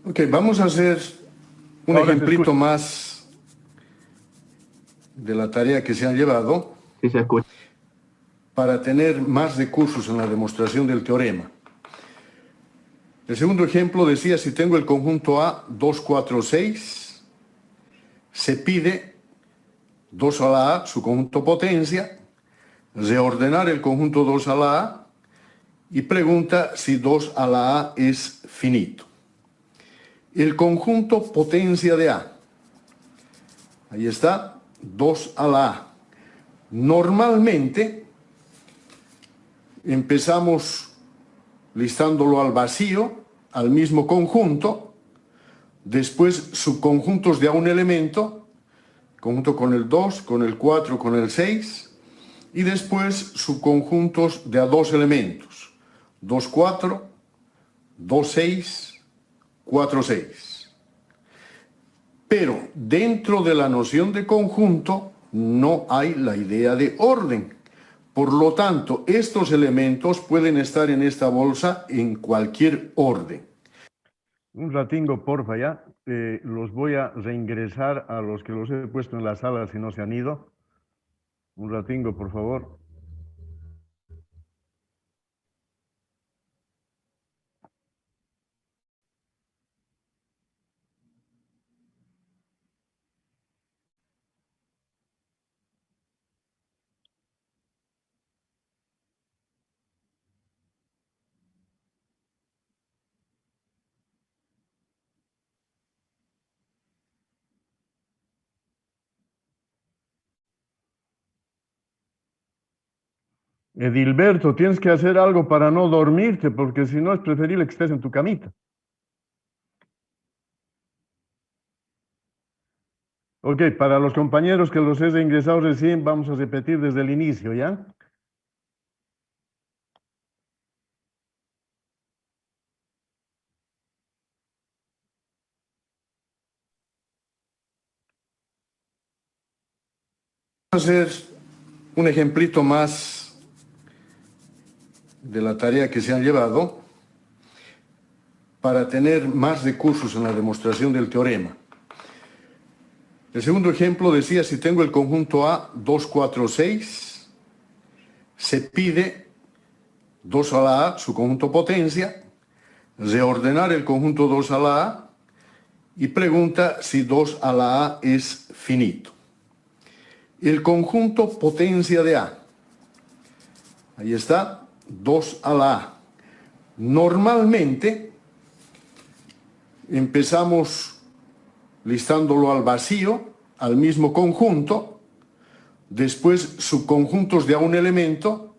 Ok, vamos a hacer un Ahora se ejemplito escucha. más de la tarea que se han llevado Sí se escucha. para tener más recursos en la demostración del teorema. El segundo ejemplo decía, si tengo el conjunto A 2, 4, 6, se pide 2 a la A, su conjunto potencia, reordenar el conjunto 2 a la A y pregunta si 2 a la A es finito. El conjunto potencia de A, ahí está, 2 a la A. Normalmente empezamos listándolo al vacío, al mismo conjunto, después subconjuntos de a un elemento, conjunto con el 2, con el 4, con el 6, y después subconjuntos de a dos elementos, 2, 4, 2, 6, 4, 6. Pero dentro de la noción de conjunto no hay la idea de orden. Por lo tanto, estos elementos pueden estar en esta bolsa en cualquier orden. Un ratingo, porfa, ya. Los voy a reingresar a los que los he puesto en la sala si no se han ido. Un ratingo, por favor. Edilberto, tienes que hacer algo para no dormirte, porque si no es preferible que estés en tu camita. Ok, para los compañeros que los he ingresado recién, vamos a repetir desde el inicio, ¿ya? Vamos a hacer un ejemplito más de la tarea que se han llevado para tener más recursos en la demostración del teorema. El segundo ejemplo decía, si tengo el conjunto A 2, 4, 6, se pide 2 a la A, su conjunto potencia, reordenar el conjunto 2 a la A y pregunta si 2 a la A es finito. El conjunto potencia de A, ahí está, 2 a la A. Normalmente empezamos listándolo al vacío, al mismo conjunto, después subconjuntos de a un elemento,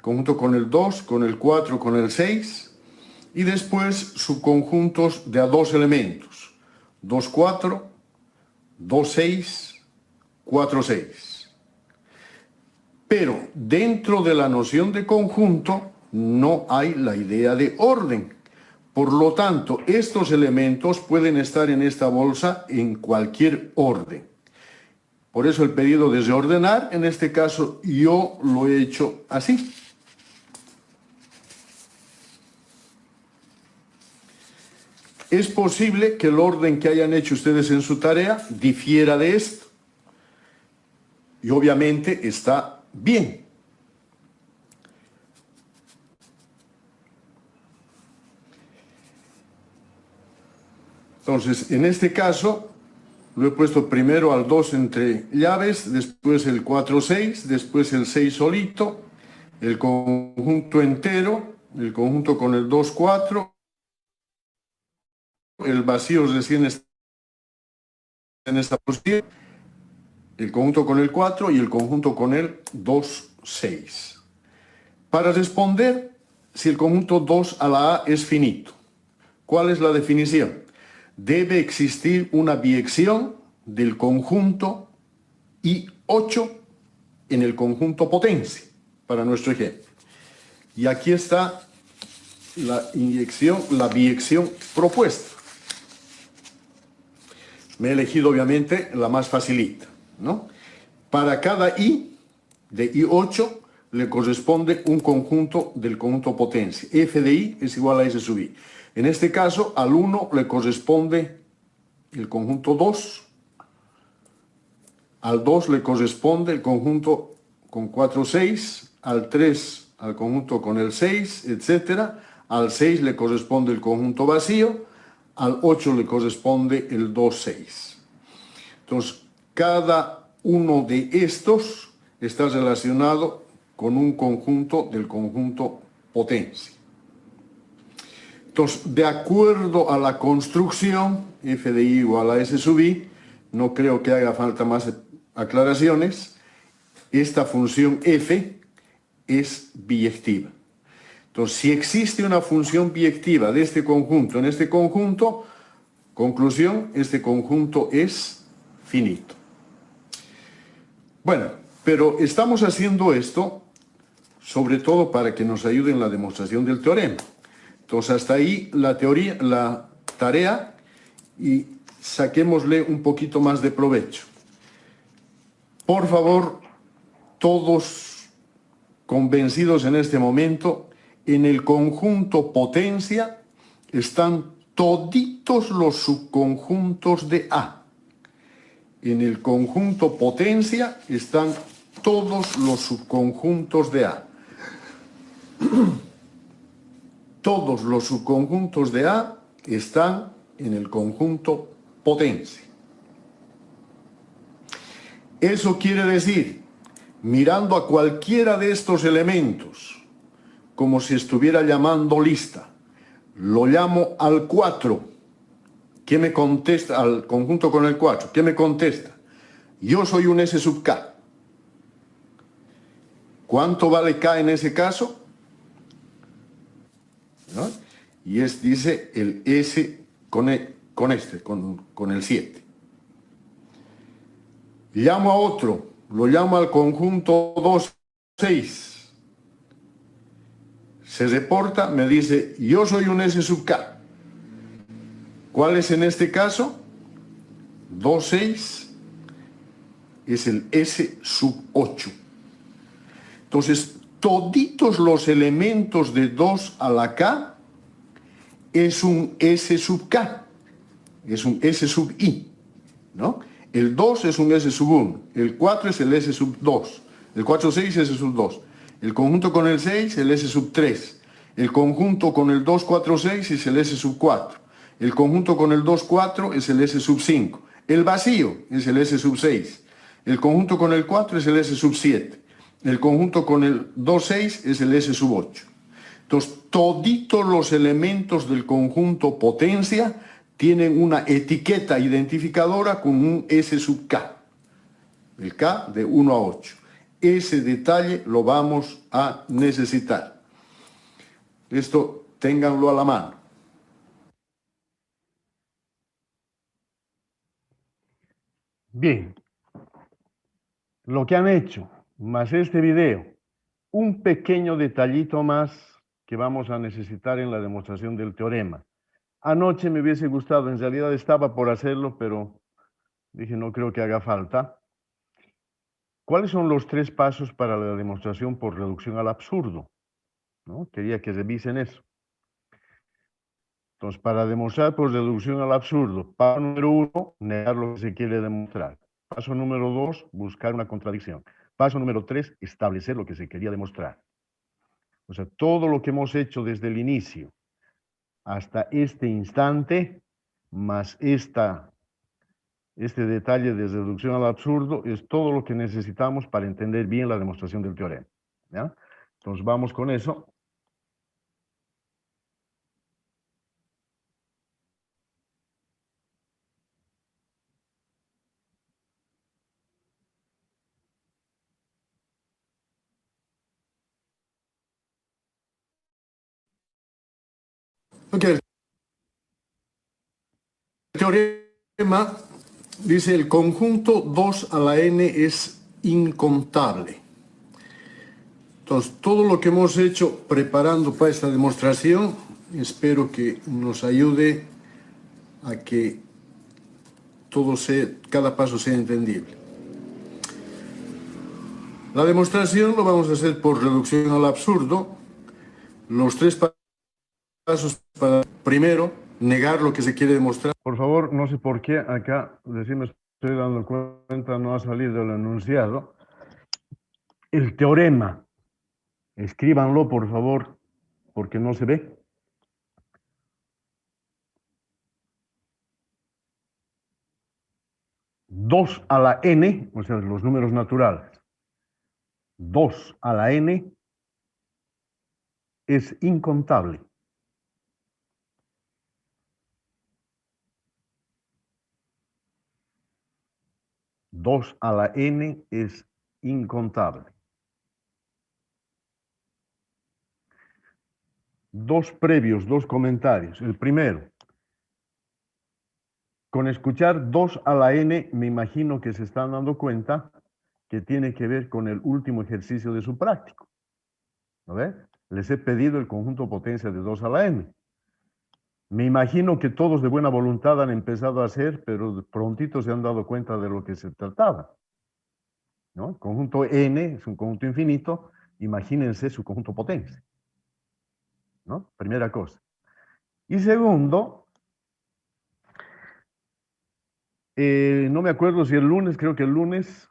conjunto con el 2, con el 4, con el 6, y después subconjuntos de a dos elementos, 2, 4, 2, 6, 4, 6. Pero dentro de la noción de conjunto no hay la idea de orden. Por lo tanto, estos elementos pueden estar en esta bolsa en cualquier orden. Por eso el pedido de reordenar, en este caso yo lo he hecho así. Es posible que el orden que hayan hecho ustedes en su tarea difiera de esto. Y obviamente está bien. Entonces, en este caso, lo he puesto primero al 2 entre llaves, después el 4, 6, después el 6 solito, el conjunto entero, el conjunto con el 2, 4, el vacío recién está en esta posición, el conjunto con el 4 y el conjunto con el 2, 6. Para responder si el conjunto 2 a la A es finito, ¿cuál es la definición? Debe existir una biyección del conjunto I8 en el conjunto potencia, para nuestro ejemplo. Y aquí está la biyección propuesta. Me he elegido obviamente la más facilita, ¿no? Para cada I de I8 le corresponde un conjunto del conjunto potencia. F de I es igual a S sub I. En este caso, al 1 le corresponde el conjunto 2, al 2 le corresponde el conjunto con 4, 6, al 3 al conjunto con el 6, etc. Al 6 le corresponde el conjunto vacío, al 8 le corresponde el 2, 6. Entonces, cada uno de estos está relacionado con un conjunto del conjunto potencia. Entonces, de acuerdo a la construcción, f de i igual a s sub i, no creo que haga falta más aclaraciones, esta función f es biyectiva. Entonces, si existe una función biyectiva de este conjunto en este conjunto, conclusión, este conjunto es finito. Bueno, pero estamos haciendo esto sobre todo para que nos ayude en la demostración del teorema. Entonces, hasta ahí la teoría, la tarea, y saquémosle un poquito más de provecho. Por favor, todos convencidos en este momento, en el conjunto potencia están toditos los subconjuntos de A. En el conjunto potencia están todos los subconjuntos de A. Todos los subconjuntos de A están en el conjunto potencia. Eso quiere decir, mirando a cualquiera de estos elementos, como si estuviera llamando lista, lo llamo al 4, ¿qué me contesta? Al conjunto con el 4, ¿qué me contesta? Yo soy un S sub K. ¿Cuánto vale K en ese caso? ¿No? Y dice el S con el 7. Llamo a otro, lo llamo al conjunto 2, 6. Se reporta, me dice, yo soy un S sub K. ¿Cuál es en este caso? 2, 6 es el S sub 8. Entonces, toditos los elementos de 2 a la K es un S sub K, es un S sub I, ¿no? El 2 es un S sub 1, el 4 es el S sub 2, el 4, 6 es S sub 2, el conjunto con el 6 el S sub 3, el conjunto con el 2, 4, 6 es el S sub 4, el conjunto con el 2, 4 es el S sub 5, el vacío es el S sub 6, el conjunto con el 4 es el S sub 7, el conjunto con el 2, 6 es el S sub 8. Entonces, toditos los elementos del conjunto potencia tienen una etiqueta identificadora con un S sub K, el K de 1 a 8. Ese detalle lo vamos a necesitar. Esto ténganlo a la mano. Bien, lo que han hecho, más este video, un pequeño detallito más que vamos a necesitar en la demostración del teorema. Anoche me hubiese gustado, en realidad estaba por hacerlo, pero dije no creo que haga falta. ¿Cuáles son los 3 pasos para la demostración por reducción al absurdo? ¿No? Quería que revisen eso. Entonces, para demostrar por reducción al absurdo, paso número 1, negar lo que se quiere demostrar. Paso número 2, buscar una contradicción. Paso número 3, establecer lo que se quería demostrar. O sea, todo lo que hemos hecho desde el inicio hasta este instante, más este detalle de reducción al absurdo, es todo lo que necesitamos para entender bien la demostración del teorema. ¿Ya? Entonces, vamos con eso. Ok. El teorema dice el conjunto 2 a la n es incontable. Entonces, todo lo que hemos hecho preparando para esta demostración, espero que nos ayude a que cada paso sea entendible. La demostración lo vamos a hacer por reducción al absurdo. Los tres pasos para, primero, negar lo que se quiere demostrar. Por favor, no sé por qué acá, me estoy dando cuenta, no ha salido el enunciado. El teorema, escríbanlo por favor, porque no se ve. Dos a la n, o sea, los números naturales. 2 a la n es incontable. Dos a la n es incontable. Dos previos, dos comentarios. El primero, con escuchar 2 a la n, me imagino que se están dando cuenta que tiene que ver con el último ejercicio de su práctico. ¿No ve? Les he pedido el conjunto potencia de 2 a la n. Me imagino que todos de buena voluntad han empezado a hacer, pero prontito se han dado cuenta de lo que se trataba. ¿No? Conjunto n es un conjunto infinito, imagínense su conjunto potencia. ¿No? Primera cosa. Y segundo, no me acuerdo si el lunes, creo que el lunes,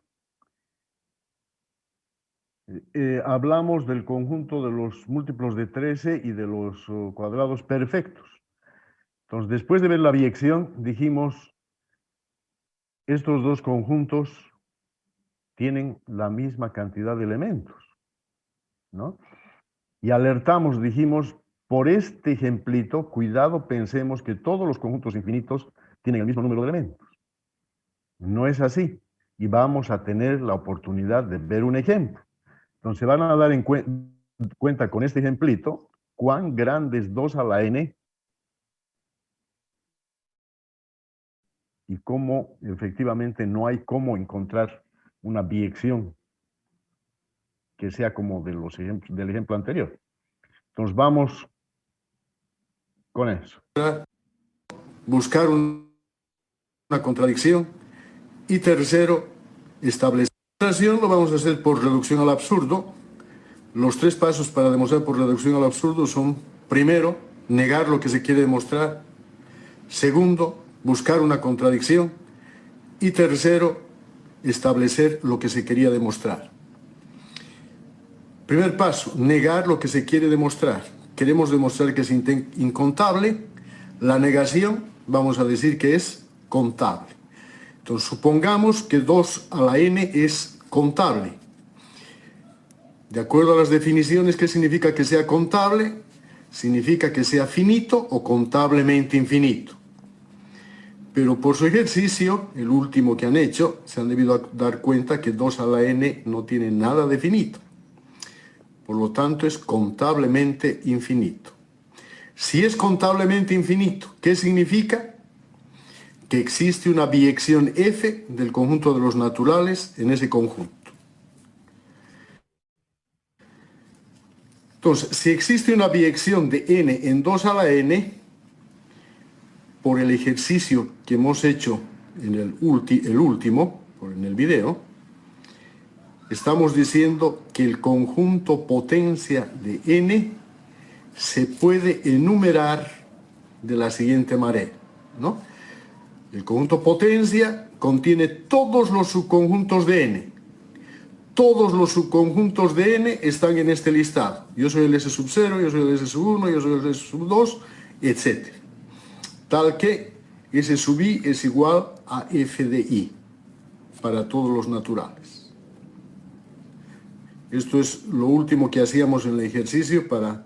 hablamos del conjunto de los múltiplos de 13 y de los cuadrados perfectos. Entonces, después de ver la biyección, dijimos, estos dos conjuntos tienen la misma cantidad de elementos, ¿no? Y alertamos, dijimos, por este ejemplito, cuidado, pensemos que todos los conjuntos infinitos tienen el mismo número de elementos. No es así. Y vamos a tener la oportunidad de ver un ejemplo. Entonces van a dar en cuenta con este ejemplito cuán grande es 2 a la n y cómo efectivamente no hay cómo encontrar una biyección que sea como de los ejemplos, del ejemplo anterior. Entonces vamos con eso. Buscar una contradicción. Y tercero, establecer. La demostración lo vamos a hacer por reducción al absurdo. Los tres pasos para demostrar por reducción al absurdo son, primero, negar lo que se quiere demostrar. Segundo, buscar una contradicción. Y tercero, establecer lo que se quería demostrar. Primer paso, negar lo que se quiere demostrar. Queremos demostrar que es incontable. La negación, vamos a decir que es contable. Entonces, supongamos que 2 a la n es contable. De acuerdo a las definiciones, ¿qué significa que sea contable? Significa que sea finito o contablemente infinito. Pero por su ejercicio, el último que han hecho, se han debido dar cuenta que 2 a la n no tiene nada de finito. Por lo tanto, es contablemente infinito. Si es contablemente infinito, ¿qué significa? Que existe una biyección f del conjunto de los naturales en ese conjunto. Entonces, si existe una biyección de n en 2 a la n, por el ejercicio que hemos hecho en el último, en el video, estamos diciendo que el conjunto potencia de n se puede enumerar de la siguiente manera, ¿no? El conjunto potencia contiene todos los subconjuntos de n. Todos los subconjuntos de n están en este listado. Yo soy el S sub 0, yo soy el S sub 1, yo soy el S sub 2, etc. Tal que S sub i es igual a f de i para todos los naturales. Esto es lo último que hacíamos en el ejercicio para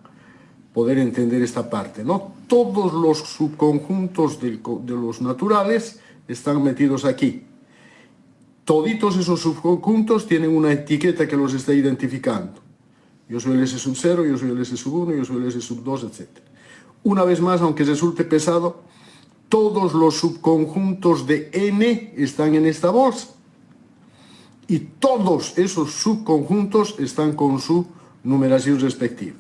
poder entender esta parte, ¿no? Todos los subconjuntos de los naturales están metidos aquí. Toditos esos subconjuntos tienen una etiqueta que los está identificando. Yo soy el S sub 0, yo soy el S sub 1, yo soy el S sub 2, etc. Una vez más, aunque resulte pesado, todos los subconjuntos de n están en esta bolsa. Y todos esos subconjuntos están con su numeración respectiva.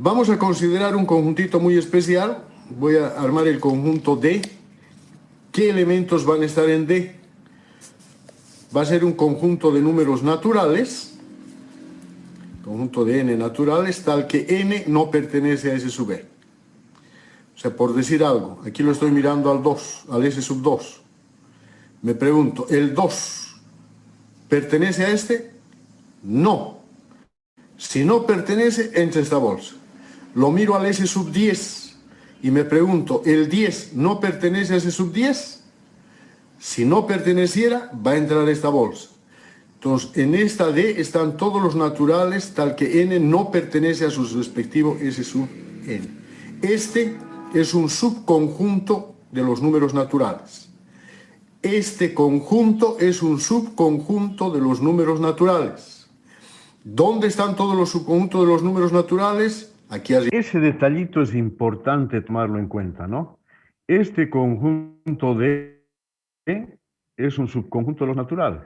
Vamos a considerar un conjuntito muy especial. Voy a armar el conjunto D. ¿Qué elementos van a estar en D? va a ser un conjunto de números naturales, conjunto de n naturales, tal que n no pertenece a S sub e. O sea, por decir algo, aquí lo estoy mirando al 2, al S sub 2. Me pregunto, ¿el 2 pertenece a este? No. Si no pertenece, entra esta bolsa. Lo miro al S sub 10 y me pregunto, ¿el 10 no pertenece a S sub 10? Si no perteneciera, va a entrar esta bolsa. Entonces, en esta D están todos los naturales, tal que n no pertenece a su respectivo S sub n. Este es un subconjunto de los números naturales. Este conjunto es un subconjunto de los números naturales. ¿Dónde están todos los subconjuntos de los números naturales? Aquí arriba. Ese detallito es importante tomarlo en cuenta, ¿no? Este conjunto D es un subconjunto de los naturales.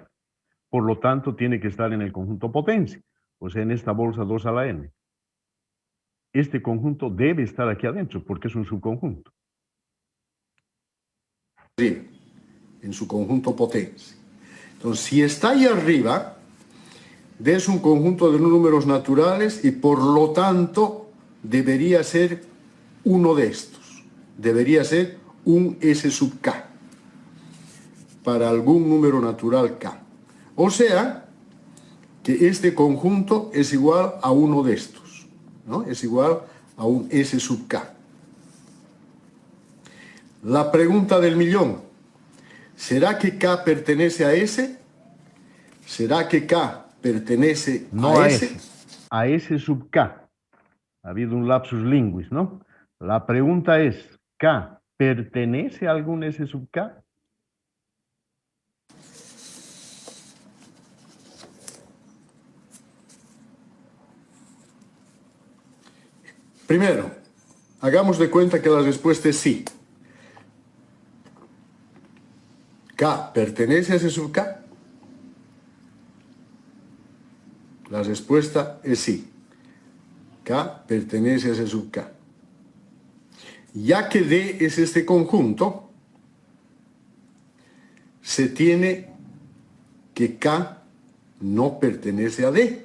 Por lo tanto, tiene que estar en el conjunto potencia, o sea, en esta bolsa 2 a la n. Este conjunto debe estar aquí adentro, porque es un subconjunto. En su conjunto potencia. Entonces, si está ahí arriba, D es un conjunto de números naturales y por lo tanto debería ser uno de estos. Debería ser un S sub K para algún número natural K. O sea, que este conjunto es igual a uno de estos, ¿no? Es igual a un S sub K. La pregunta del millón, ¿será que K pertenece a S? ¿Será que K pertenece No a a S? S, a S sub K. Ha habido un lapsus linguis, ¿no? La pregunta es, ¿K pertenece a algún S sub K? Primero, hagamos de cuenta que la respuesta es sí. ¿K pertenece a S sub K? La respuesta es sí. K pertenece a S sub K. Ya que D es este conjunto, se tiene que K no pertenece a D.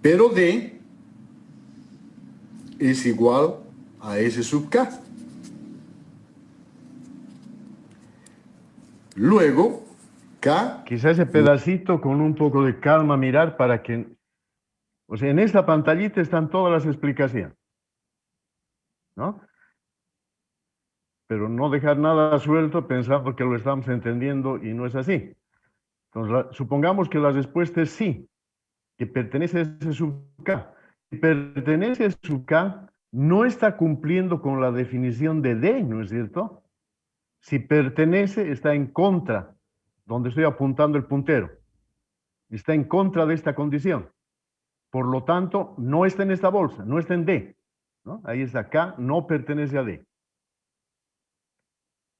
Pero D es igual a S sub K. Luego, K... Quizá ese pedacito con un poco de calma mirar para que... O sea, en esta pantallita están todas las explicaciones, ¿no? Pero no dejar nada suelto pensando que lo estamos entendiendo y no es así. Entonces, supongamos que la respuesta es sí, que pertenece a ese sub K. Si pertenece a ese sub K, no está cumpliendo con la definición de D, ¿no es cierto? Si pertenece, está en contra, donde estoy apuntando el puntero. Está en contra de esta condición. Por lo tanto, no está en esta bolsa, no está en D, ¿no? Ahí está K, no pertenece a D.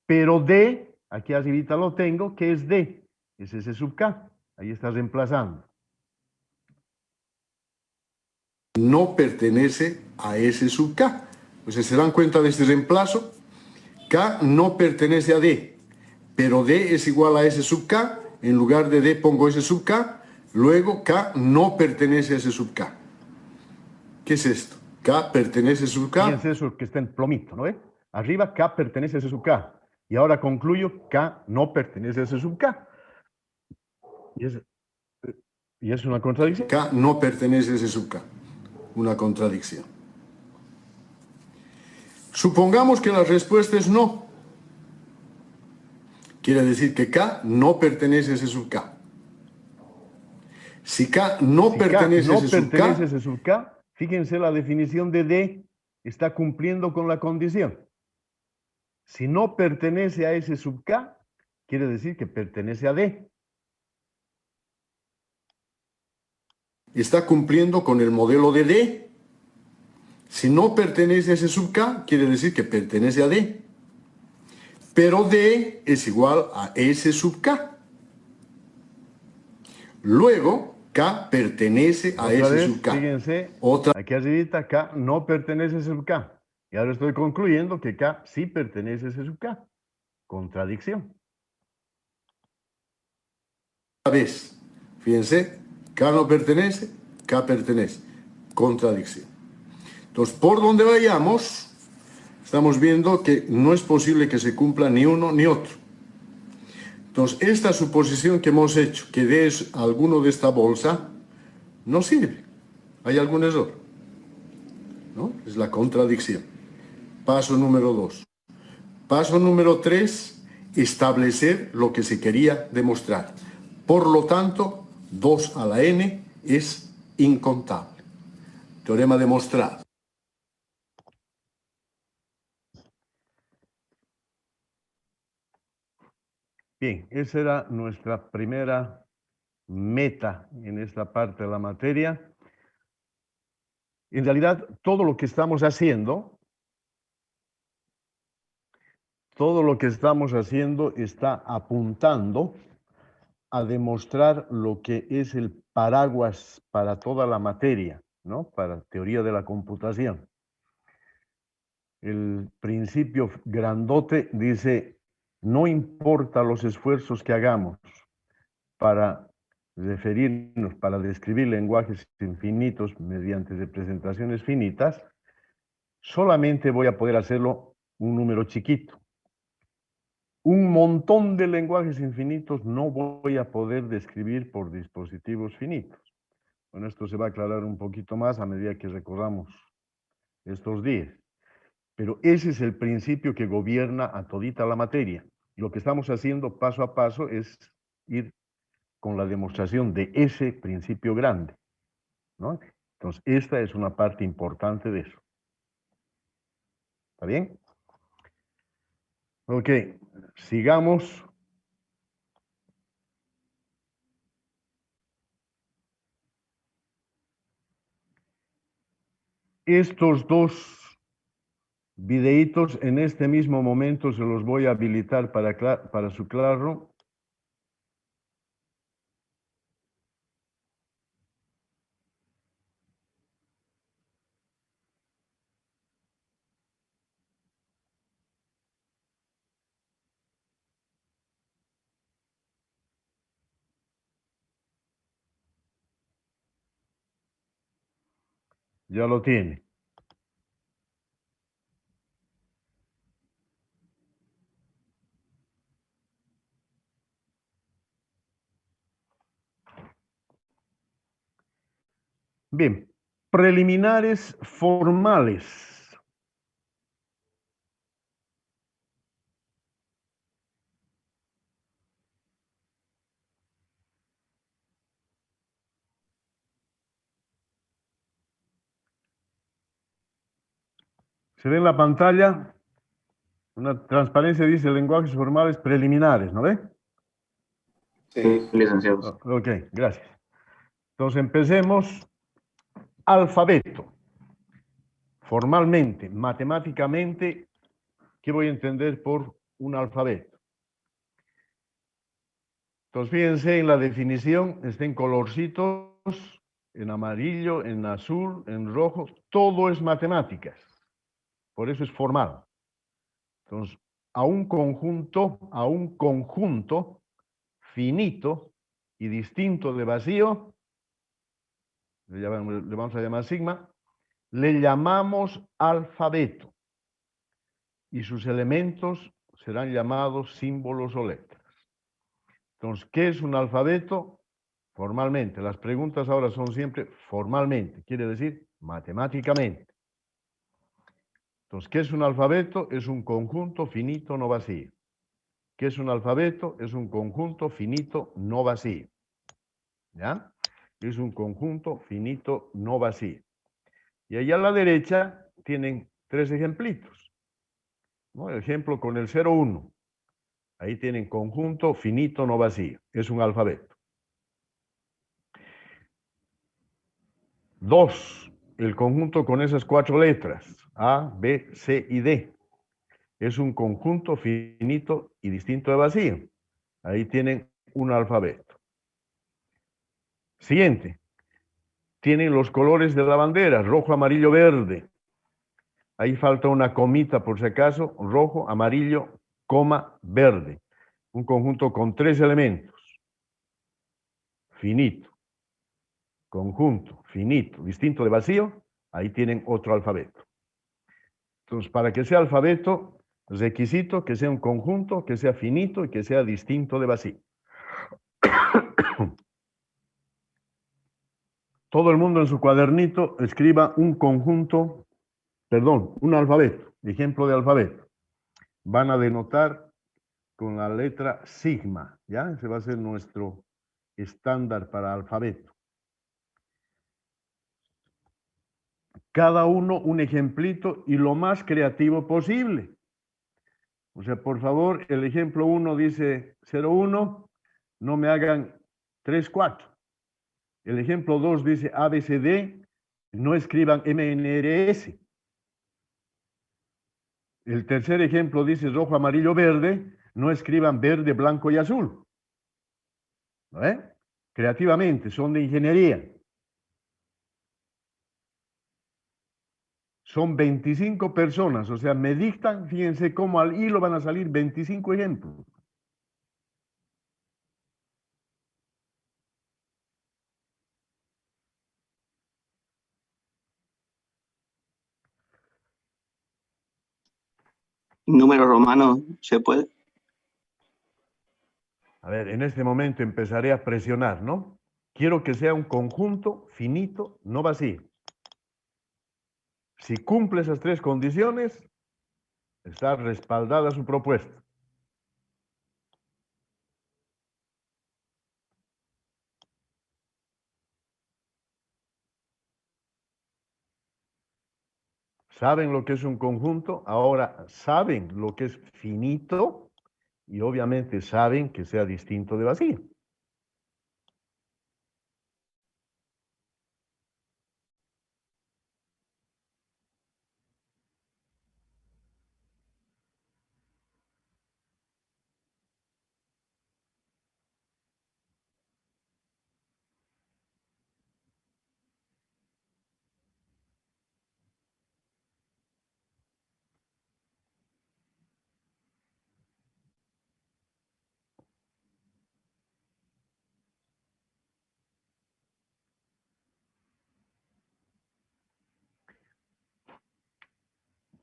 Pero D, aquí arribita lo tengo, ¿qué es D? Es ese sub K. Ahí está reemplazando. no pertenece a S sub K. Pues si se dan cuenta de este reemplazo, K no pertenece a D, pero D es igual a S sub K, en lugar de D pongo S sub K, luego K no pertenece a S sub K. ¿Qué es esto? K pertenece a S sub K. Fíjense eso que está en plomito, ¿no ve? Arriba K pertenece a S sub K. Y ahora concluyo, K no pertenece a S sub K. Y es una contradicción. K no pertenece a S sub K. Una contradicción. Supongamos que la respuesta es no. Quiere decir que K no pertenece a S sub K. Si K no pertenece a S sub K, fíjense la definición de D está cumpliendo con la condición. Si no pertenece a S sub K, quiere decir que pertenece a D. Está cumpliendo con el modelo de D. Si no pertenece a S sub K, quiere decir que pertenece a D. Pero D es igual a S sub K. Luego, K pertenece a S sub K. Fíjense, aquí arribita K no pertenece a S sub K. Y ahora estoy concluyendo que K sí pertenece a S sub K. Contradicción. vez. Fíjense, K no pertenece, K pertenece. Contradicción. Entonces, por donde vayamos, estamos viendo que no es posible que se cumpla ni uno ni otro. Entonces, esta suposición que hemos hecho, que D es alguno de esta bolsa, no sirve. Hay algún error, ¿no? Es la contradicción. Paso número 2. Paso número 3, establecer lo que se quería demostrar. Por lo tanto, 2 a la n es incontable. Teorema demostrado. Bien, esa era nuestra primera meta en esta parte de la materia. En realidad, todo lo que estamos haciendo está apuntando a demostrar lo que es el paraguas para toda la materia, ¿no? Para teoría de la computación. El principio grandote dice, no importa los esfuerzos que hagamos para referirnos, para describir lenguajes infinitos mediante representaciones finitas, solamente voy a poder hacerlo un número chiquito. Un montón de lenguajes infinitos no voy a poder describir por dispositivos finitos. Bueno, esto se va a aclarar un poquito más a medida que recorramos estos días. Pero ese es el principio que gobierna a todita la materia. Y lo que estamos haciendo paso a paso es ir con la demostración de ese principio grande, ¿no? Entonces, esta es una parte importante de eso. ¿Está bien? Ok, sigamos. Estos dos videitos en este mismo momento se los voy a habilitar para su claro. Ya lo tiene. Bien, preliminares formales. Se ve en la pantalla una transparencia, dice lenguajes formales preliminares, ¿no ve? Sí, licenciado. Ok, gracias. Entonces empecemos. Alfabeto. Formalmente, matemáticamente, ¿qué voy a entender por un alfabeto? Entonces fíjense en la definición, está en colorcitos, en amarillo, en azul, en rojo, todo es matemáticas. Por eso es formal. Entonces, a un conjunto finito y distinto de vacío, le vamos a llamar sigma, le llamamos alfabeto y sus elementos serán llamados símbolos o letras. Entonces, ¿qué es un alfabeto? Formalmente. Las preguntas ahora son siempre formalmente, quiere decir matemáticamente. Entonces, ¿qué es un alfabeto? Es un conjunto finito no vacío. ¿Qué es un alfabeto? Es un conjunto finito no vacío. ¿Ya? Es un conjunto finito no vacío. Y allá a la derecha tienen tres ejemplitos, ¿no? El ejemplo con el 0, 1. Ahí tienen conjunto finito no vacío. Es un alfabeto. 2. El conjunto con esas 4 letras. A, B, C y D. Es un conjunto finito y distinto de vacío. Ahí tienen un alfabeto. Siguiente. Tienen los colores de la bandera, rojo, amarillo, verde. Ahí falta una comita por si acaso, rojo, amarillo, coma, verde. Un conjunto con 3 elementos. finito, conjunto, finito, distinto de vacío, ahí tienen otro alfabeto. Entonces, para que sea alfabeto, requisito que sea un conjunto, que sea finito y que sea distinto de vacío. Todo el mundo en su cuadernito escriba un conjunto, perdón, un alfabeto, ejemplo de alfabeto. Van a denotar con la letra sigma, ¿ya? Ese va a ser nuestro estándar para alfabeto. Cada uno un ejemplito y lo más creativo posible. O sea, por favor, el ejemplo 1 dice 01, no me hagan 3, 4. El ejemplo 2 dice ABCD, no escriban MNRS. El tercer ejemplo dice rojo, amarillo, verde, no escriban verde, blanco y azul. ¿No ven? Creativamente, son de ingeniería. Son 25 personas, o sea, me dictan, fíjense cómo al hilo van a salir 25 ejemplos. Número romano, ¿se puede? A ver, en este momento empezaré a presionar, ¿no? Quiero que sea un conjunto finito, no vacío. Si cumple esas tres condiciones, está respaldada su propuesta. ¿Saben lo que es un conjunto? Ahora saben lo que es finito y obviamente saben que sea distinto de vacío.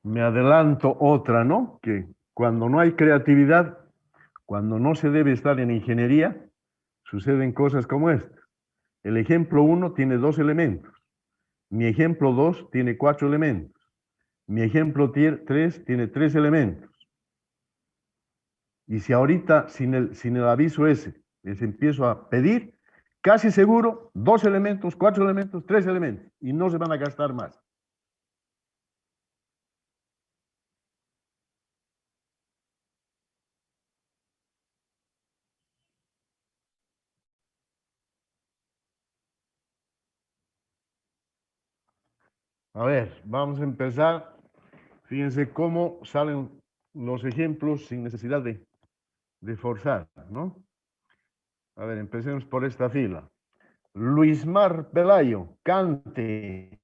Me adelanto otra, ¿no? Que cuando no hay creatividad, cuando no se debe estar en ingeniería, suceden cosas como esta. El ejemplo 1 tiene 2 elementos. Mi ejemplo 2 tiene 4 elementos. Mi ejemplo 3 tiene 3 elementos. Y si ahorita, sin el aviso ese, les empiezo a pedir, casi seguro, 2 elementos, 4 elementos, 3 elementos. Y no se van a gastar más. A ver, vamos a empezar. Fíjense cómo salen los ejemplos sin necesidad de forzar, ¿no? A ver, empecemos por esta fila. Luismar Pelayo, cante.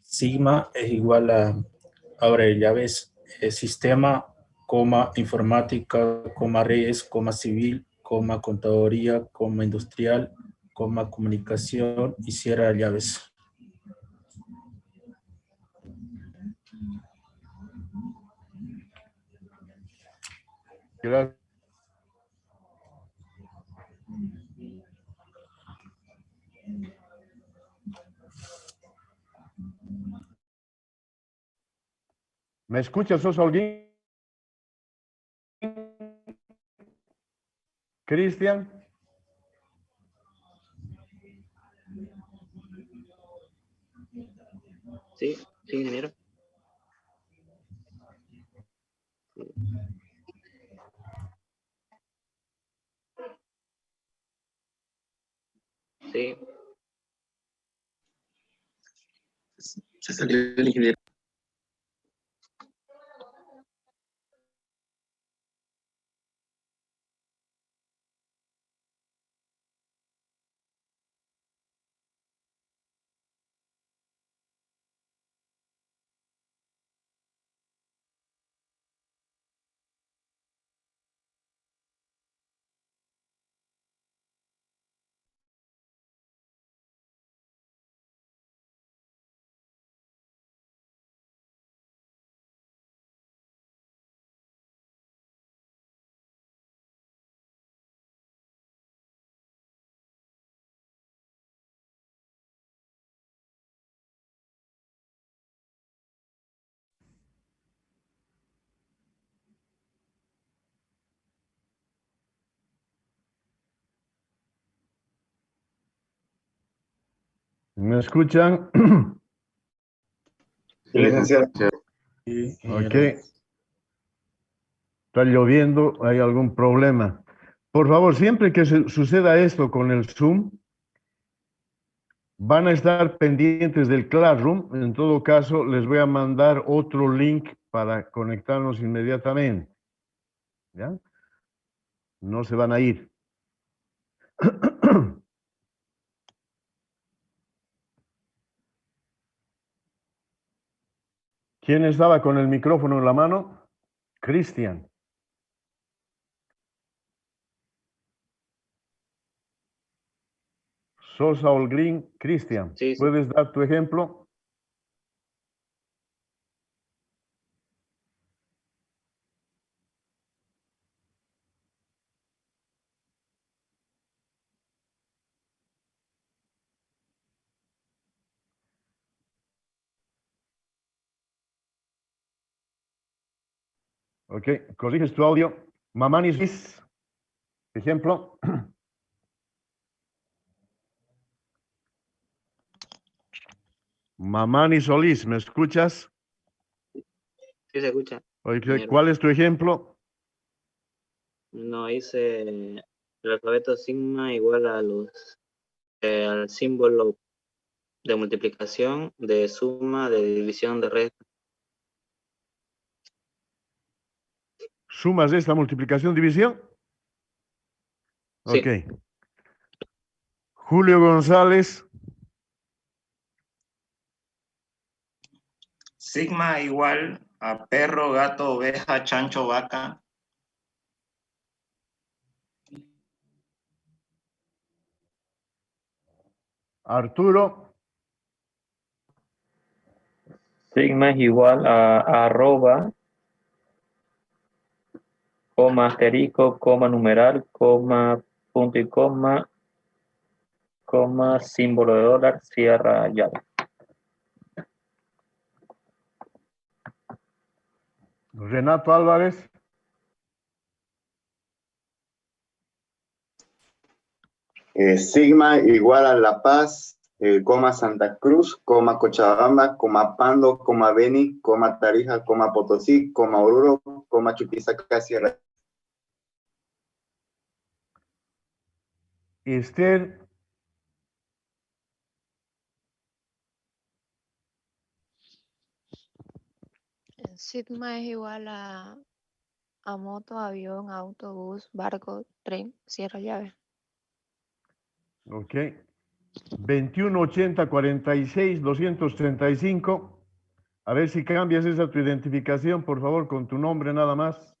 Sigma es igual a, abre llaves, sistema, coma, informática, coma, redes, coma, civil, coma, contaduría, coma, industrial, coma, comunicación y cierra llaves. Gracias. ¿Me escuchas, sos alguien? Cristian. Sí, sí, ingeniero. Sí. Se salió el ingeniero. ¿Me escuchan? Sí, licenciado. Sí, Ok. Está lloviendo, hay algún problema. Por favor, siempre que suceda esto con el Zoom, van a estar pendientes del Classroom. En todo caso, les voy a mandar otro link para conectarnos inmediatamente. ¿Ya? No se van a ir. ¿Quién estaba con el micrófono en la mano? Cristian. Sosa Holguín, Cristian. Sí, sí. ¿Puedes dar tu ejemplo? Ok, corriges tu audio. Mamani Solís, ejemplo. Mamani Solís, ¿me escuchas? Sí se escucha. Ok, Ingeniero. ¿cuál es tu ejemplo? No, dice el alfabeto sigma igual a al símbolo de multiplicación, de suma, de división, de resta. ¿Sumas esta multiplicación, división? Ok. Sí. Julio González, Sigma igual a perro, gato, oveja, chancho, vaca. Arturo, Sigma es igual a arroba, coma asterisco, coma numeral, coma punto y coma símbolo de dólar, cierra llave. Renato Álvarez, Sigma igual a La Paz, coma Santa Cruz, coma Cochabamba, coma Pando, coma Beni, coma Tarija, coma Potosí, coma Oruro, coma Chuquisaca, Sierra. Esther, Sigma es igual a moto, avión, autobús, barco, tren, cierra llave. ok. 2180 46 235. A ver si cambias esa tu identificación, por favor, con tu nombre nada más.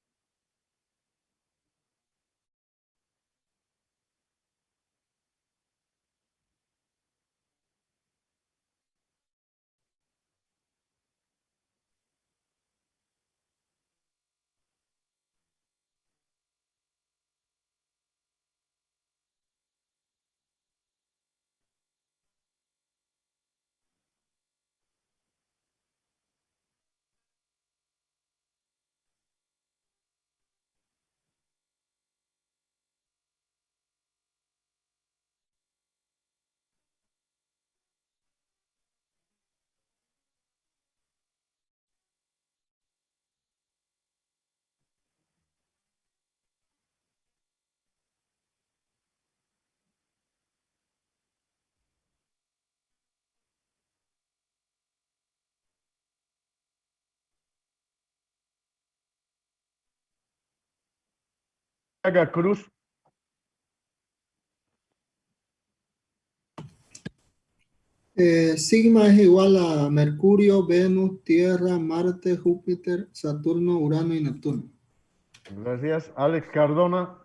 Haga Cruz, Sigma es igual a Mercurio, Venus, Tierra, Marte, Júpiter, Saturno, Urano y Neptuno. gracias. Alex Cardona,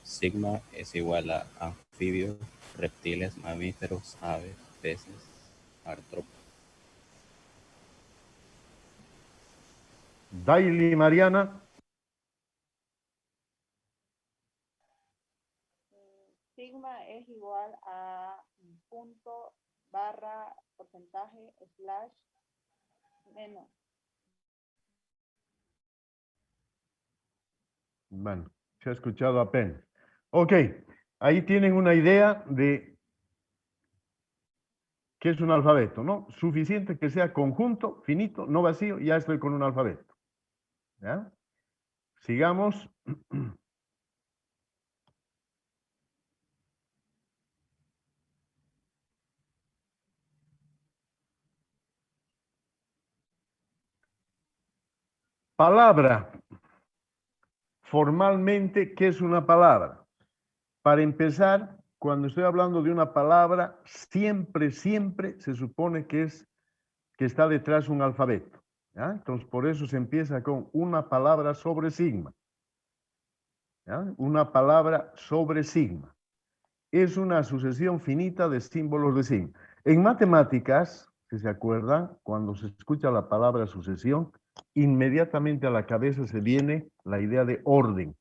Sigma es igual a anfibios, reptiles, mamíferos, aves, peces, artrópodos. Daily Mariana, Sigma es igual a punto, barra, porcentaje, slash, menos. bueno, se ha escuchado apenas. Ok, ahí tienen una idea de qué es un alfabeto, ¿no? Suficiente que sea conjunto, finito, no vacío, ya estoy con un alfabeto. ¿Ya? Sigamos. Palabra. Formalmente, ¿qué es una palabra? Para empezar, cuando estoy hablando de una palabra, siempre se supone que está detrás un alfabeto. ¿Ya? Entonces, por eso se empieza con una palabra sobre sigma. ¿Ya? Una palabra sobre sigma. Es una sucesión finita de símbolos de sigma. En matemáticas, si se acuerdan, cuando se escucha la palabra sucesión, inmediatamente a la cabeza se viene la idea de orden,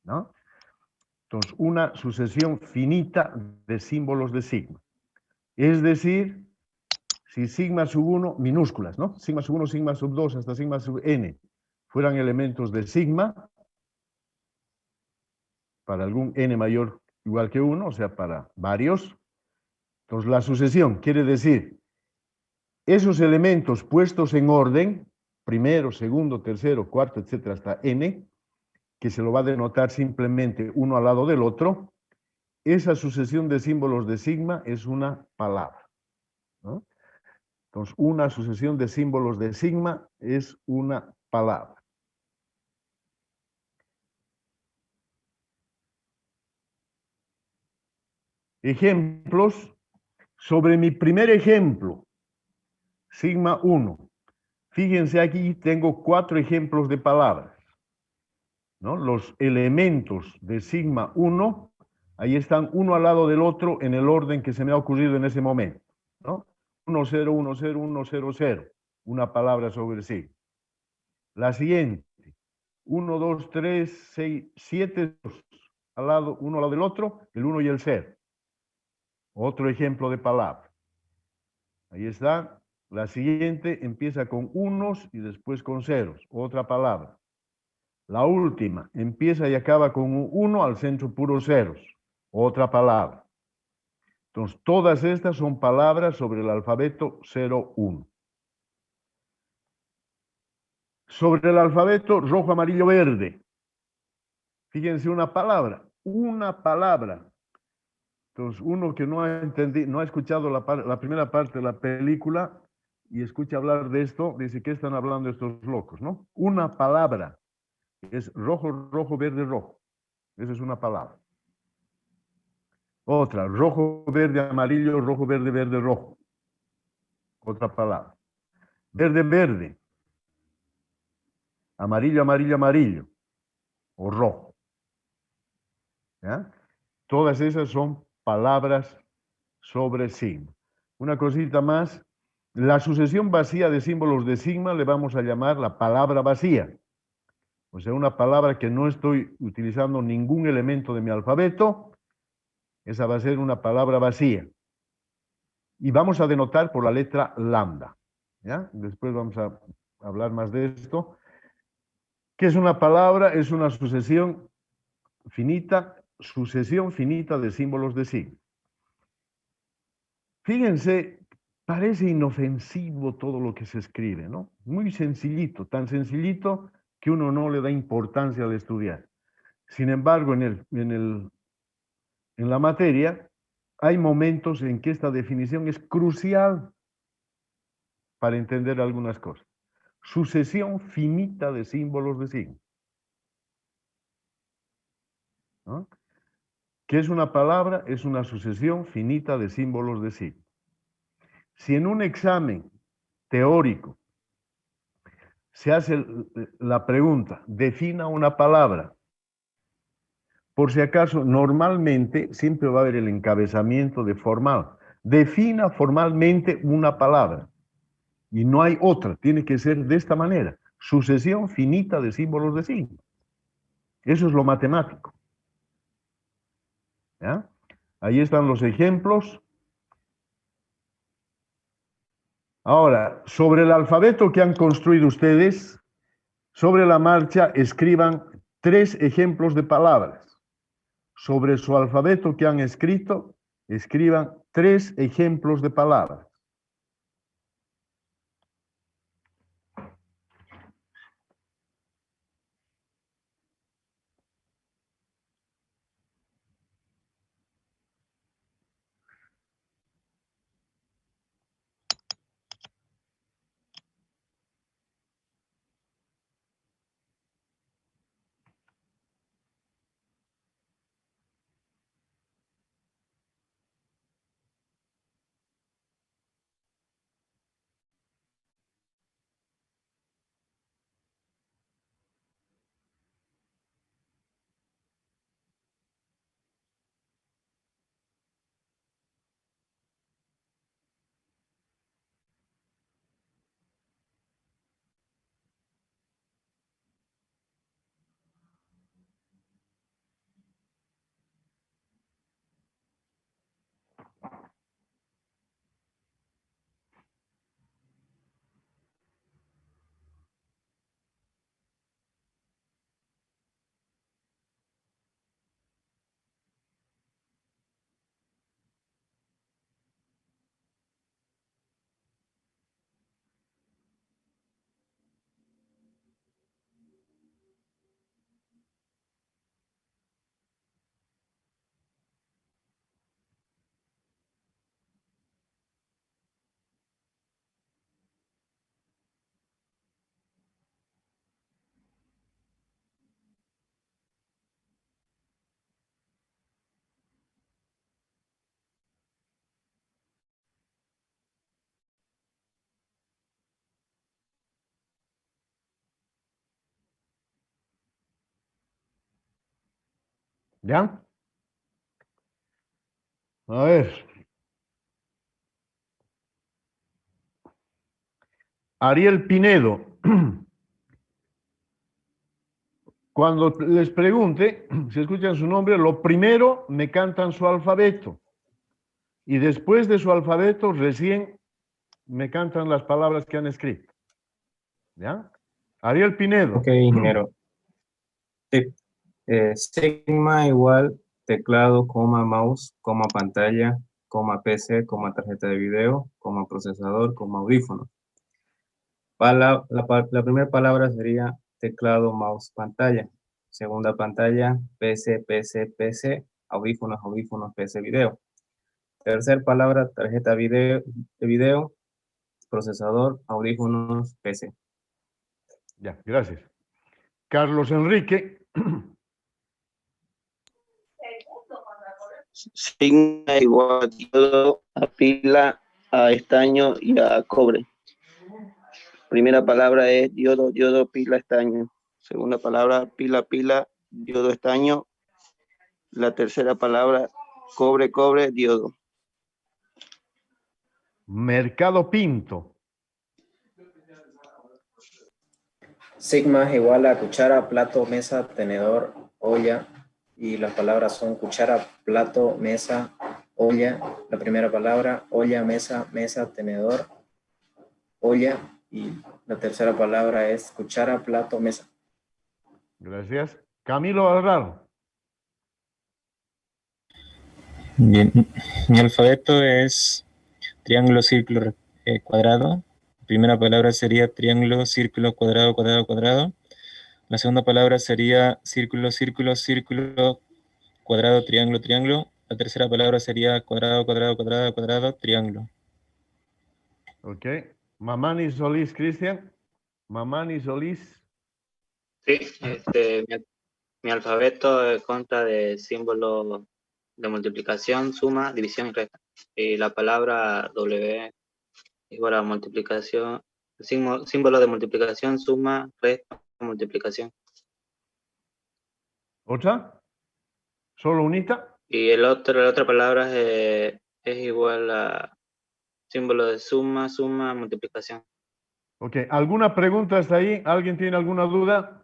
¿no? Entonces, una sucesión finita de símbolos de sigma. Es decir, si sigma sub 1, minúsculas, ¿no? Sigma sub 1, sigma sub 2, hasta sigma sub n, fueran elementos de sigma, para algún n mayor igual que 1, o sea, para varios. Entonces, la sucesión quiere decir esos elementos puestos en orden, primero, segundo, tercero, cuarto, etcétera, hasta n, que se lo va a denotar simplemente uno al lado del otro, esa sucesión de símbolos de sigma es una palabra, ¿no? Entonces, una sucesión de símbolos de sigma es una palabra. Ejemplos. Sobre mi primer ejemplo, sigma 1. Fíjense aquí, tengo 4 ejemplos de palabras, ¿no? Los elementos de sigma 1, ahí están uno al lado del otro en el orden que se me ha ocurrido en ese momento, ¿no? 1, 0, 1, 0, 1, 0, 0. Una palabra sobre sigma. La siguiente, 1, 2, 3, 6, 7, al lado, uno al lado del otro, el 1 y el 0. Otro ejemplo de palabra. Ahí está. La siguiente empieza con unos y después con ceros. Otra palabra. La última empieza y acaba con un 1 al centro puros ceros. Otra palabra. Entonces, todas estas son palabras sobre el alfabeto 0, 1. Sobre el alfabeto rojo, amarillo, verde. Fíjense una palabra. Una palabra. Entonces, uno que no ha entendido, no ha escuchado la primera parte de la película y escucha hablar de esto, dice, ¿qué están hablando estos locos, no? Una palabra es rojo, rojo, verde, rojo. Esa es una palabra. Otra, rojo, verde, amarillo, rojo, verde, verde, rojo. Otra palabra. Verde, verde. Amarillo, amarillo, amarillo. O rojo. ¿Ya? Todas esas son palabras sobre sigma. Una cosita más, la sucesión vacía de símbolos de sigma le vamos a llamar la palabra vacía. O sea, una palabra que no estoy utilizando ningún elemento de mi alfabeto, esa va a ser una palabra vacía. Y vamos a denotar por la letra lambda. ¿Ya? Después vamos a hablar más de esto. ¿Qué es una palabra? Es una sucesión finita de símbolos de sigma. Fíjense, parece inofensivo todo lo que se escribe, ¿no? Muy sencillito, tan sencillito que uno no le da importancia al estudiar. Sin embargo, en la materia hay momentos en que esta definición es crucial para entender algunas cosas. Sucesión finita de símbolos de sigma, ¿no? ¿Qué es una palabra? Es una sucesión finita de símbolos de sigma. Si en un examen teórico se hace la pregunta, defina una palabra, por si acaso, normalmente siempre va a haber el encabezamiento de formal. Defina formalmente una palabra. Y no hay otra, tiene que ser de esta manera. Sucesión finita de símbolos de sigma. Eso es lo matemático. ¿Ya? Ahí están los ejemplos. Ahora, sobre el alfabeto que han construido ustedes, sobre la marcha escriban 3 ejemplos de palabras. Sobre su alfabeto que han escrito, escriban 3 ejemplos de palabras. ¿Ya? A ver. Ariel Pinedo. Cuando les pregunte, si escuchan su nombre, lo primero me cantan su alfabeto. Y después de su alfabeto, recién me cantan las palabras que han escrito. ¿Ya? Ariel Pinedo. Ok, ingeniero. Sí. Sigma igual teclado, coma, mouse, coma, pantalla, coma, PC, coma, tarjeta de video, coma, procesador, coma, audífono. La primera palabra sería teclado, mouse, pantalla. Segunda pantalla, PC, PC, PC, audífonos, audífonos, PC, video. Tercer palabra, tarjeta de video, procesador, audífonos, PC. Ya, gracias. Carlos Enrique. Sigma igual a diodo, a pila, a estaño y a cobre. Primera palabra es diodo, diodo, pila, estaño. Segunda palabra, pila, pila, diodo, estaño. La tercera palabra, cobre, cobre, diodo. Mercado Pinto. Sigma es igual a cuchara, plato, mesa, tenedor, olla. Y las palabras son cuchara, plato, mesa, olla. La primera palabra, olla, mesa, mesa, tenedor, olla. Y la tercera palabra es cuchara, plato, mesa. Gracias. Camilo Alvarado. Bien, mi alfabeto es triángulo, círculo, cuadrado. La primera palabra sería triángulo, círculo, cuadrado, cuadrado, cuadrado. La segunda palabra sería círculo, círculo, círculo, cuadrado, triángulo, triángulo. La tercera palabra sería cuadrado, cuadrado, cuadrado, cuadrado, triángulo. Ok. Mamani Solís, Cristian. Mamani Solís. Sí, mi alfabeto consta de símbolos de multiplicación, suma, división y resta. Y la palabra W igual a multiplicación, símbolo de multiplicación, suma, resta, multiplicación. ¿Otra? ¿Solo unita? Y la otra palabra es igual a símbolo de suma, suma, multiplicación. Ok. ¿Alguna pregunta hasta ahí? ¿Alguien tiene alguna duda?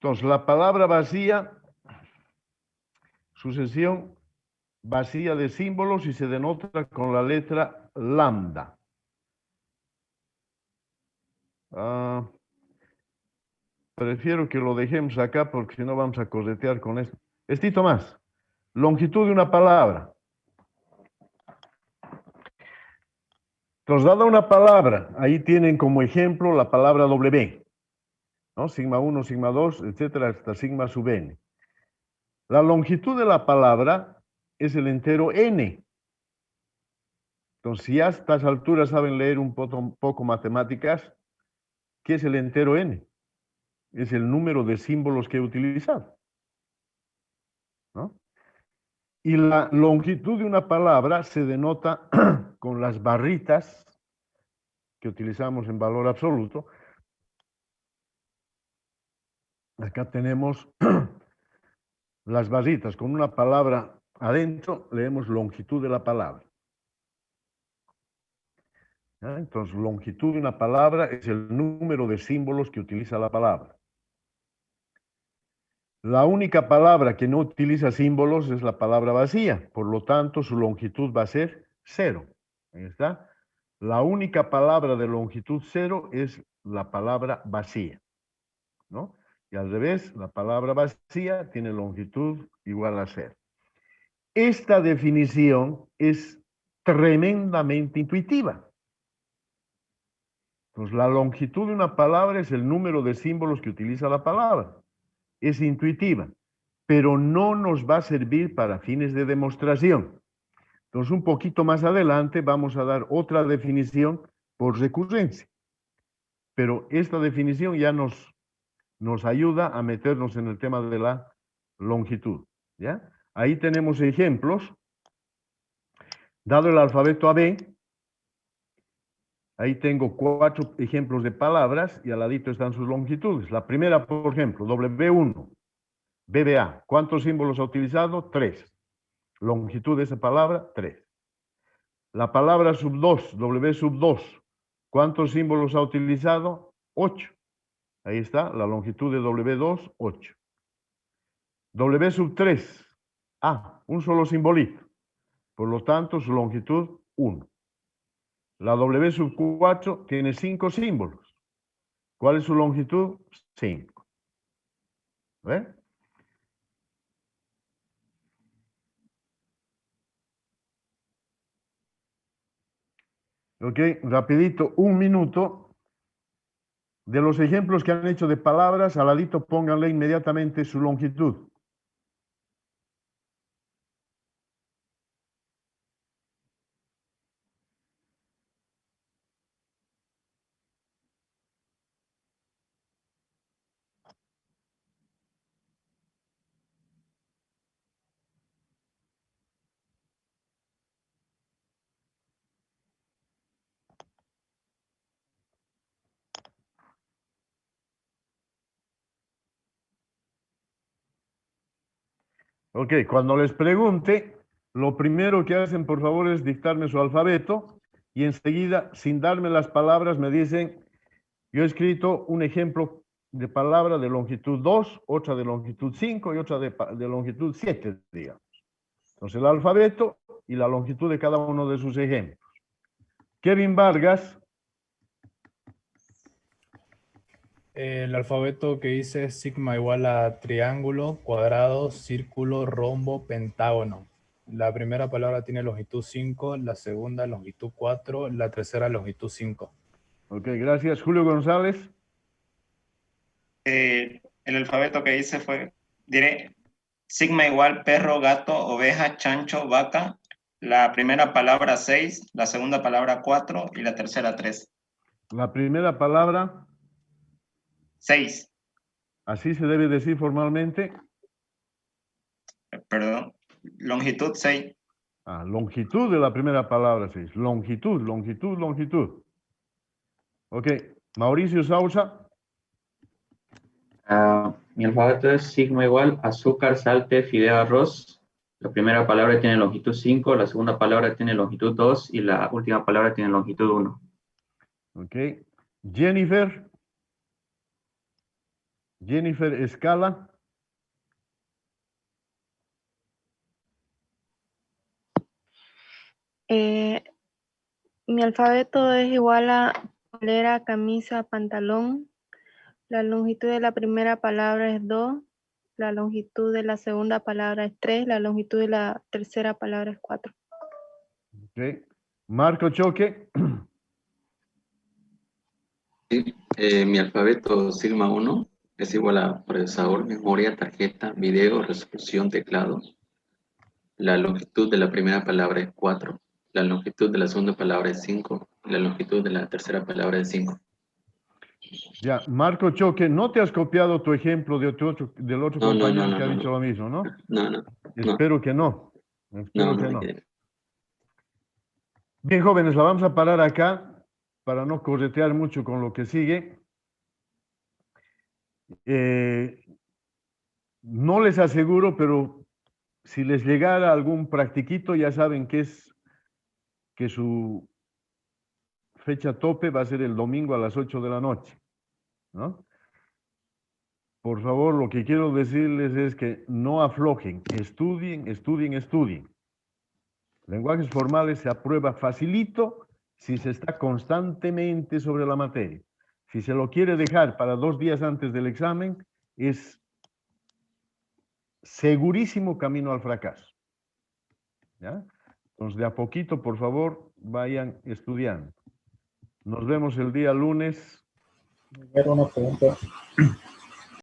Entonces, la palabra vacía sucesión vacía de símbolos y se denota con la letra lambda. Prefiero que lo dejemos acá porque si no vamos a corretear con esto. Estito más. Longitud de una palabra. Entonces, dada una palabra, ahí tienen como ejemplo la palabra W, ¿no? Sigma 1, sigma 2, etcétera, hasta sigma sub n. La longitud de la palabra es el entero n. Entonces, si a estas alturas saben leer un poco matemáticas, ¿qué es el entero n? Es el número de símbolos que he utilizado, ¿no? Y la longitud de una palabra se denota con las barritas que utilizamos en valor absoluto. Acá tenemos las barritas con una palabra adentro, leemos longitud de la palabra. ¿Ah? Entonces, longitud de una palabra es el número de símbolos que utiliza la palabra. La única palabra que no utiliza símbolos es la palabra vacía, por lo tanto su longitud va a ser 0. Ahí está. La única palabra de longitud 0 es la palabra vacía, ¿no? Y al revés, la palabra vacía tiene longitud igual a 0. Esta definición es tremendamente intuitiva. Entonces, la longitud de una palabra es el número de símbolos que utiliza la palabra. Es intuitiva, pero no nos va a servir para fines de demostración. Entonces, un poquito más adelante vamos a dar otra definición por recurrencia. Pero esta definición ya nos ayuda a meternos en el tema de la longitud, ¿ya? Ahí tenemos ejemplos. Dado el alfabeto AB, ahí tengo 4 ejemplos de palabras y al ladito están sus longitudes. La primera, por ejemplo, W1, BBA. ¿Cuántos símbolos ha utilizado? 3. Longitud de esa palabra, 3. La palabra sub 2, W sub 2. ¿Cuántos símbolos ha utilizado? 8. Ahí está, la longitud de W2, 8. W sub 3. Un solo simbolito. Por lo tanto, su longitud, 1. La W sub 4 tiene 5 símbolos. ¿Cuál es su longitud? 5. ¿Ve? Ok, rapidito, 1 minuto. De los ejemplos que han hecho de palabras, al ladito pónganle inmediatamente su longitud. Ok, cuando les pregunte, lo primero que hacen, por favor, es dictarme su alfabeto y enseguida, sin darme las palabras, me dicen, yo he escrito un ejemplo de palabra de longitud 2, otra de longitud 5 y otra de longitud 7, digamos. Entonces, el alfabeto y la longitud de cada uno de sus ejemplos. Kevin Vargas. El alfabeto que dice sigma igual a triángulo, cuadrado, círculo, rombo, pentágono. La primera palabra tiene longitud 5, la segunda longitud 4, la tercera longitud 5. Ok, gracias. Julio González. El alfabeto que hice fue, diré, sigma igual perro, gato, oveja, chancho, vaca. La primera palabra 6, la segunda palabra 4 y la tercera 3. La primera palabra 6. Así se debe decir formalmente. Perdón, longitud 6. Longitud de la primera palabra 6. Longitud, longitud, longitud. Ok, Mauricio Sousa. Mi alfabeto es sigma igual azúcar, salte, fideo, arroz. La primera palabra tiene longitud 5, la segunda palabra tiene longitud 2 y la última palabra tiene longitud 1. Ok. Jennifer. Jennifer Escala. Mi alfabeto es igual a polera, camisa, pantalón. La longitud de la primera palabra es 2. La longitud de la segunda palabra es 3. La longitud de la tercera palabra es 4. Ok. Marco Choque. Sí, mi alfabeto Sigma 1 es igual a procesador, memoria, tarjeta, video, resolución, teclado. La longitud de la primera palabra es 4. La longitud de la segunda palabra es 5. La longitud de la tercera palabra es 5. Ya, Marco Choque, ¿no te has copiado tu ejemplo del otro compañero que ha dicho lo mismo, no? No. Espero que no. Espero que no. quiere. Bien, jóvenes, la vamos a parar acá para no corretear mucho con lo que sigue. No les aseguro, pero si les llegara algún practiquito, ya saben que su fecha tope va a ser el domingo a las 8 de la noche, ¿no? Por favor, lo que quiero decirles es que no aflojen, estudien. Lenguajes formales se aprueba facilito si se está constantemente sobre la materia. Si se lo quiere dejar para 2 días antes del examen, es segurísimo camino al fracaso. ¿Ya? Entonces, de a poquito, por favor, vayan estudiando. Nos vemos el día lunes. Una pregunta.